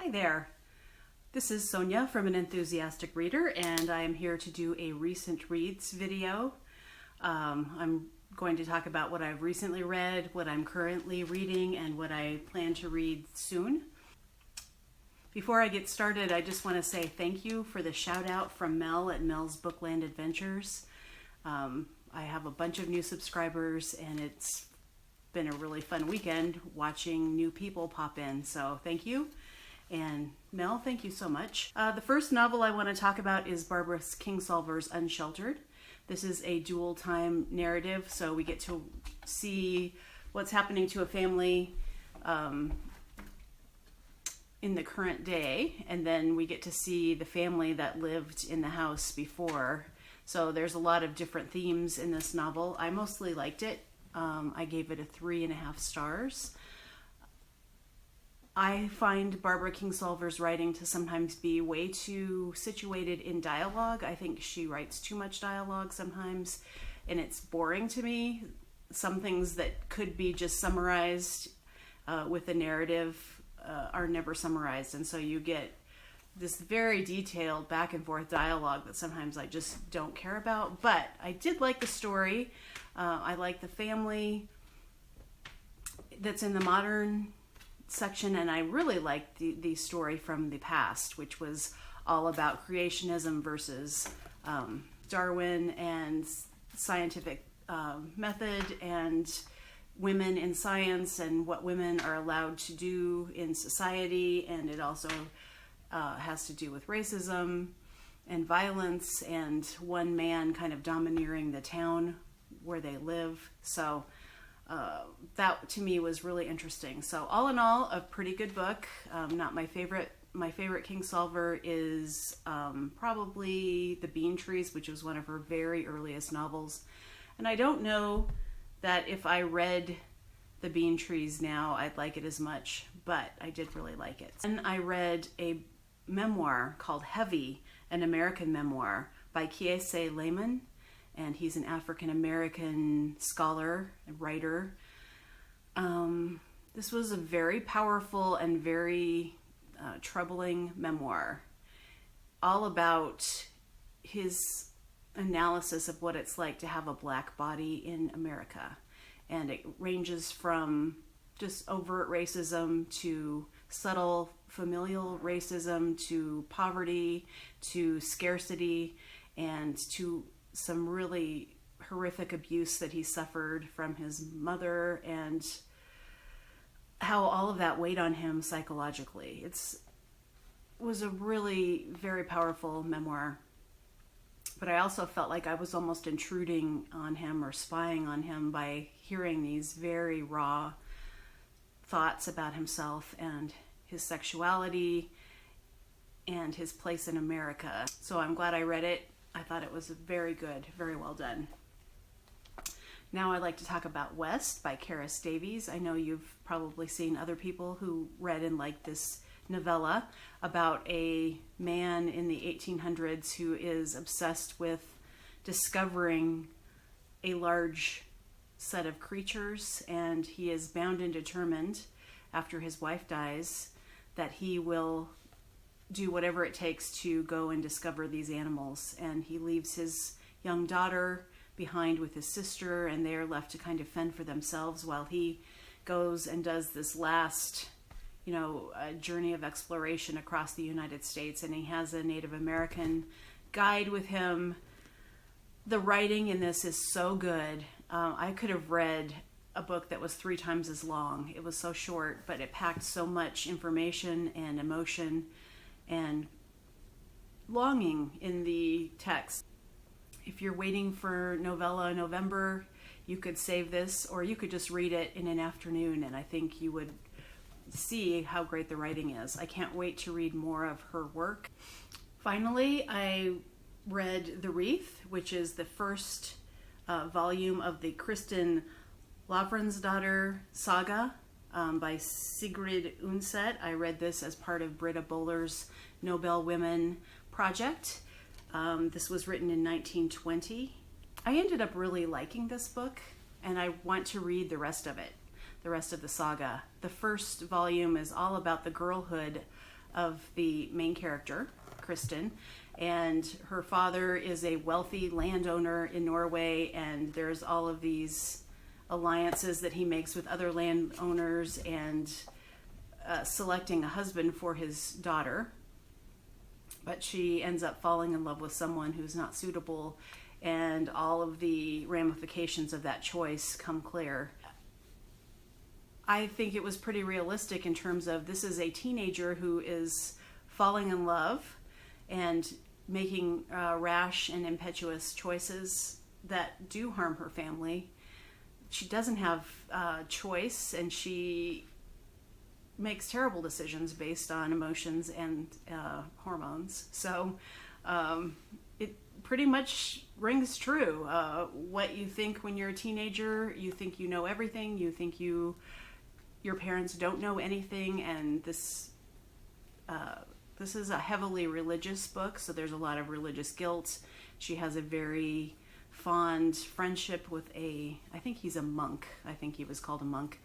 Hi there. This is Sonia from An Enthusiastic Reader, and I am here to do a recent reads video. I'm going to talk about what I've recently read, what I'm currently reading, and what I plan to read soon. Before I get started, I just want to say thank you for the shout out from Mel at Mel's Bookland Adventures. I have a bunch of new subscribers, and it's been a really fun weekend watching new people pop in, so thank you. And Mel, thank you so much. The first novel I want to talk about is Barbara Kingsolver's Unsheltered. This is a dual time narrative, so we get to see what's happening to a family in the current day, and then we get to see the family that lived in the house before. So there's a lot of different themes in this novel. I mostly liked it. I gave it a 3.5 stars. I find Barbara Kingsolver's writing to sometimes be way too situated in dialogue. I think she writes too much dialogue sometimes, and it's boring to me. Some things that could be just summarized with a narrative are never summarized, and so you get this very detailed back and forth dialogue that sometimes I just don't care about. But I did like the story. I like the family that's in the modern section, and I really liked the story from the past, which was all about creationism versus Darwin and scientific method and women in science and what women are allowed to do in society. And it also has to do with racism and violence and one man kind of domineering the town where they live. So that to me was really interesting. So all in all, a pretty good book. Not my favorite. My favorite Kingsolver is probably The Bean Trees, which was one of her very earliest novels. And I don't know that if I read The Bean Trees now, I'd like it as much, but I did really like it. And I read a memoir called Heavy, an American memoir by Kiese, Laymon. And he's an African-American scholar and writer. This was a very powerful and very troubling memoir, all about his analysis of what it's like to have a black body in America. And it ranges from just overt racism to subtle familial racism to poverty to scarcity and to some really horrific abuse that he suffered from his mother and how all of that weighed on him psychologically. It was a really very powerful memoir, but I also felt like I was almost intruding on him or spying on him by hearing these very raw thoughts about himself and his sexuality and his place in America. So I'm glad I read it. I thought it was very good, very well done. Now I'd like to talk about West by Carys Davies. I know you've probably seen other people who read and liked this novella about a man in the 1800s who is obsessed with discovering a large set of creatures, and he is bound and determined after his wife dies that he will do whatever it takes to go and discover these animals. And he leaves his young daughter behind with his sister, and they are left to kind of fend for themselves while he goes and does this last, journey of exploration across the United States. And he has a Native American guide with him. The writing in this is so good. I could have read a book that was 3 times as long. It was so short, but it packed so much information and emotion and longing in the text. If you're waiting for Novella November, you could save this, or you could just read it in an afternoon, and I think you would see how great the writing is. I can't wait to read more of her work. Finally, I read The Wreath, which is the first volume of the Kristin Lavransdatter saga by Sigrid Undset. I read this as part of Britta Bowler's Nobel Women project. This was written in 1920. I ended up really liking this book, and I want to read the rest of it, the rest of the saga. The first volume is all about the girlhood of the main character, Kristin. And her father is a wealthy landowner in Norway, and there's all of these alliances that he makes with other landowners and selecting a husband for his daughter. But she ends up falling in love with someone who's not suitable, and all of the ramifications of that choice come clear. I think it was pretty realistic in terms of this is a teenager who is falling in love and making rash and impetuous choices that do harm her family. She doesn't have choice, and she makes terrible decisions based on emotions and hormones. So it pretty much rings true. What you think when you're a teenager, you think you know everything, you think your parents don't know anything, and this is a heavily religious book, so there's a lot of religious guilt. She has a very fond friendship with I think he's a monk. I think he was called a monk.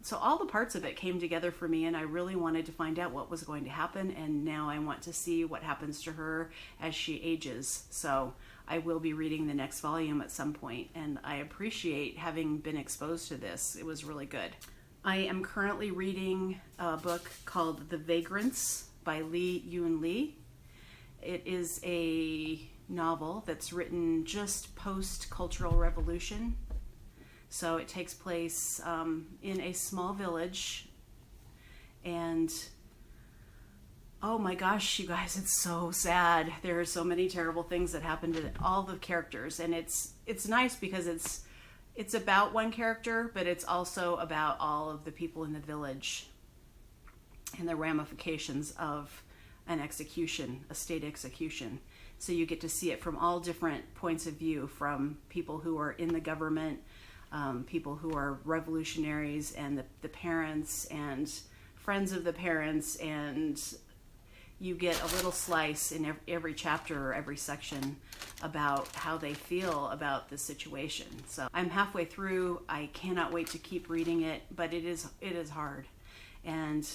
So all the parts of it came together for me, and I really wanted to find out what was going to happen, and now I want to see what happens to her as she ages. So I will be reading the next volume at some point, and I appreciate having been exposed to this. It was really good. I am currently reading a book called The Vagrants by Yiyun Li. It is a novel that's written just post-Cultural Revolution. So it takes place in a small village, and oh my gosh, you guys, it's so sad. There are so many terrible things that happen to all the characters, and it's nice because it's about one character, but it's also about all of the people in the village and the ramifications of an execution, a state execution. So you get to see it from all different points of view, from people who are in the government, people who are revolutionaries, and the parents and friends of the parents, and you get a little slice in every chapter or every section about how they feel about the situation. So I'm halfway through. I cannot wait to keep reading it, but it is hard. And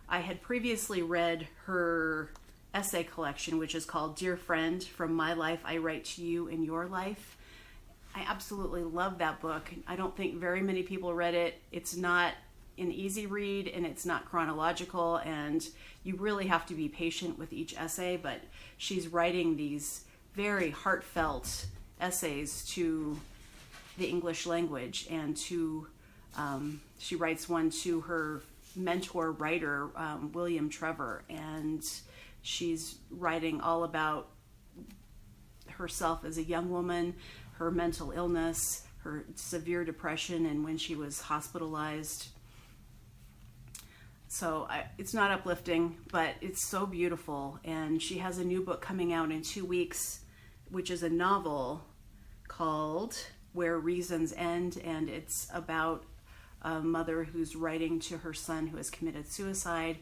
I had previously read her essay collection, which is called Dear Friend, From My Life I Write to You in Your Life. I absolutely love that book. I don't think very many people read it. It's not an easy read, and it's not chronological, and you really have to be patient with each essay, but she's writing these very heartfelt essays to the English language, and she writes one to her mentor writer, William Trevor, and she's writing all about herself as a young woman, her mental illness, her severe depression, and when she was hospitalized. So it's not uplifting, but it's so beautiful. And she has a new book coming out in 2 weeks, which is a novel called Where Reasons End, and it's about a mother who's writing to her son who has committed suicide.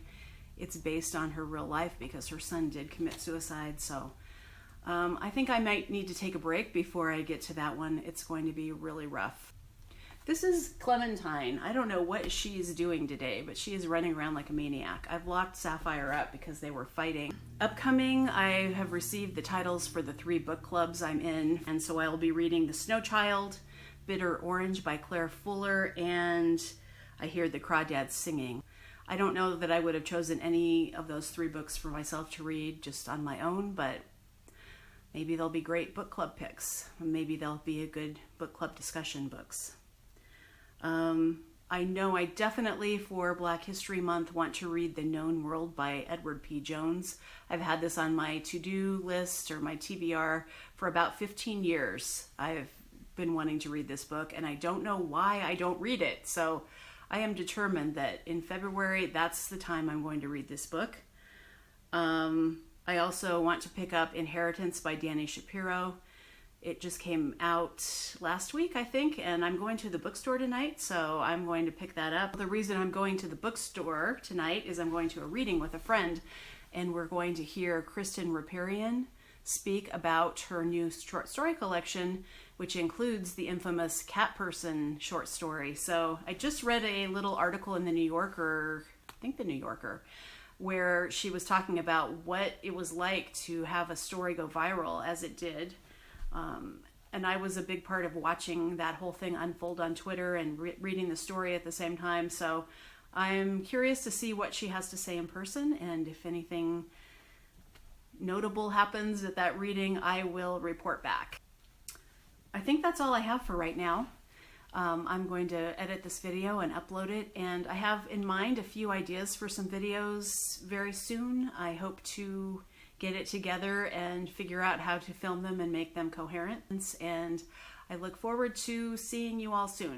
It's based on her real life because her son did commit suicide. So I think I might need to take a break before I get to that one. It's going to be really rough. This is Clementine. I don't know what she's doing today, but she is running around like a maniac. I've locked Sapphire up because they were fighting. Upcoming, I have received the titles for the 3 book clubs I'm in, and so I will be reading The Snow Child, Bitter Orange by Claire Fuller, and I Hear the Crawdads Singing. I don't know that I would have chosen any of those 3 books for myself to read just on my own, but maybe they'll be great book club picks. Maybe they'll be a good book club discussion books. I know I definitely, for Black History Month, want to read The Known World by Edward P. Jones. I've had this on my to-do list or my TBR for about 15 years. I've been wanting to read this book, and I don't know why I don't read it. So I am determined that in February, that's the time I'm going to read this book. I also want to pick up Inheritance by Dani Shapiro. It just came out last week, I think, and I'm going to the bookstore tonight, so I'm going to pick that up. The reason I'm going to the bookstore tonight is I'm going to a reading with a friend, and we're going to hear Kristin Riparian speak about her new short story collection, which includes the infamous Cat Person short story. So I just read a little article in the New Yorker, I think the New Yorker, where she was talking about what it was like to have a story go viral as it did. And I was a big part of watching that whole thing unfold on Twitter and reading the story at the same time. So I'm curious to see what she has to say in person, and if anything notable happens at that reading, I will report back. I think that's all I have for right now. I'm going to edit this video and upload it, and I have in mind a few ideas for some videos very soon. I hope to get it together and figure out how to film them and make them coherent, and I look forward to seeing you all soon.